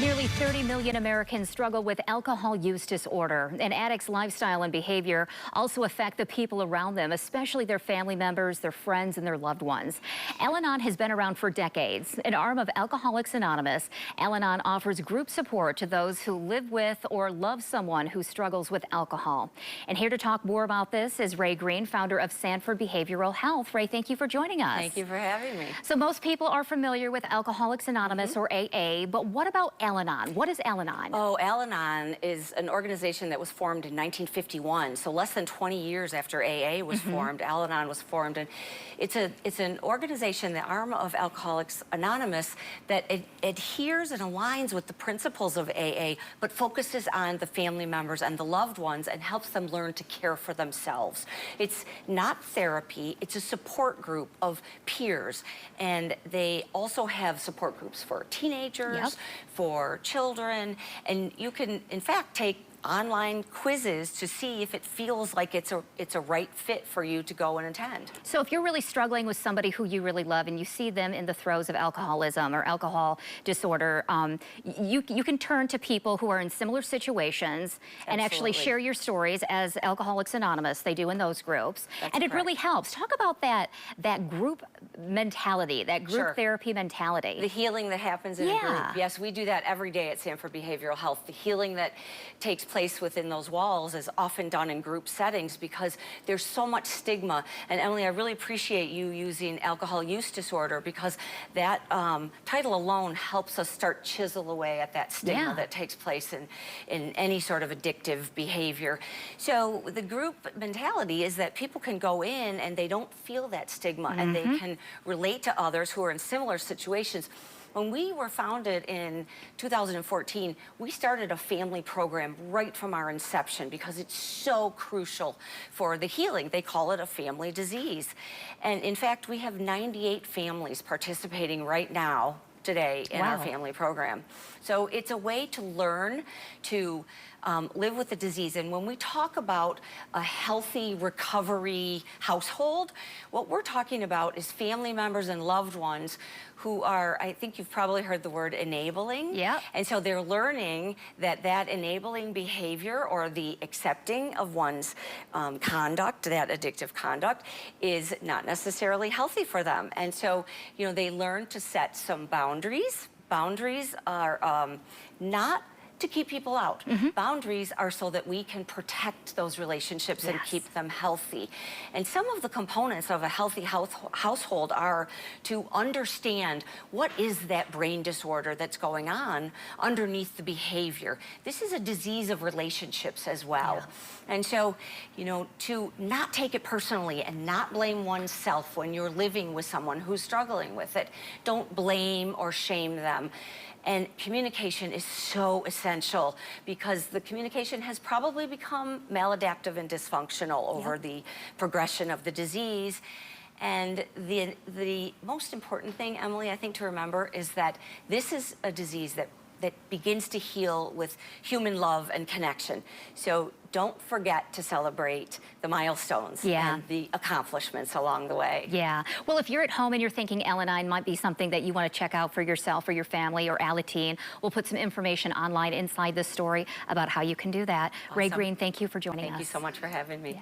Nearly 30 million Americans struggle with alcohol use disorder. An addict's lifestyle and behavior also affect the people around them, especially their family members, their friends, and their loved ones. Al-Anon has been around for decades. An arm of Alcoholics Anonymous, Al-Anon offers group support to those who live with or love someone who struggles with alcohol. And here to talk more about this is Ray Green, founder of Sanford Behavioral Health. Ray, thank you for joining us. Thank you for having me. So most people are familiar with Alcoholics Anonymous or AA, but what about Al-Anon? What is Al-Anon? Oh, Al-Anon is an organization that was formed in 1951, so less than 20 years after AA was formed, Al-Anon was formed, and it's an organization, the arm of Alcoholics Anonymous, that adheres and aligns with the principles of AA, but focuses on the family members and the loved ones and helps them learn to care for themselves. It's not therapy, it's a support group of peers, and they also have support groups for teenagers, for children, and you can, in fact, take online quizzes to see if it feels like it's a right fit for you to go and attend. So if you're really struggling with somebody who you really love and you see them in the throes of alcoholism or alcohol disorder, you can turn to people who are in similar situations and actually share your stories as Alcoholics Anonymous. They do in those groups. And it really helps. Talk about that group mentality, that group therapy mentality. The healing that happens in a group. Yes, we do that every day at Sanford Behavioral Health. The healing that takes place within those walls is often done in group settings because there's so much stigma. And Emily, I really appreciate you using alcohol use disorder because that title alone helps us start chisel away at that stigma that takes place in any sort of addictive behavior. So the group mentality is that people can go in and they don't feel that stigma and they can relate to others who are in similar situations. When we were founded in 2014, we started a family program right from our inception because it's so crucial for the healing. They call it a family disease. And in fact, we have 98 families participating right now today in our family program. So it's a way to learn to live with the disease. And when we talk about a healthy recovery household, what we're talking about is family members and loved ones who are, I think you've probably heard the word enabling. And so they're learning that that enabling behavior or the accepting of one's conduct, that addictive conduct, is not necessarily healthy for them. And so, you know, they learn to set some boundaries. Boundaries are not to keep people out. Boundaries are so that we can protect those relationships and keep them healthy. And some of the components of a healthy household are to understand what is that brain disorder that's going on underneath the behavior. This is a disease of relationships as well. And so, you know, to not take it personally and not blame oneself when you're living with someone who's struggling with it. Don't blame or shame them. And communication is so essential because the communication has probably become maladaptive and dysfunctional over the progression of the disease. And the most important thing, Emily, I think to remember is that this is a disease that begins to heal with human love and connection. So don't forget to celebrate the milestones and the accomplishments along the way. Well, if you're at home and you're thinking Al-Anon might be something that you want to check out for yourself or your family or Alateen, we'll put some information online inside this story about how you can do that. Ray Green, thank you for joining us. Thank you so much for having me.